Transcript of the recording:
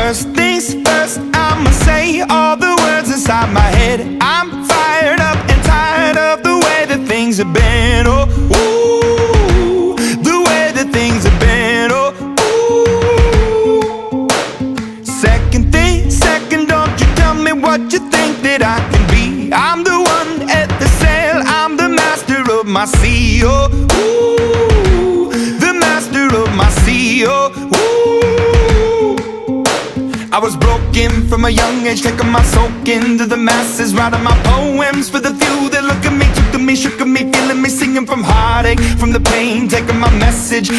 First things first, I'ma say all the words inside my head. I'm fired up and tired of the way that things have been. Oh, ooh, the way that things have been. Oh, ooh. Second, don't you tell me what you think that I can be. I'm the one at the sail, I'm the master of my sea. Oh, ooh, the master of my sea. Oh, ooh. I was broken from a young age, taking my soak into the masses, writing my poems for the few that look at me, took to me, shook at me, feeling me, singing from heartache, from the pain, taking my message.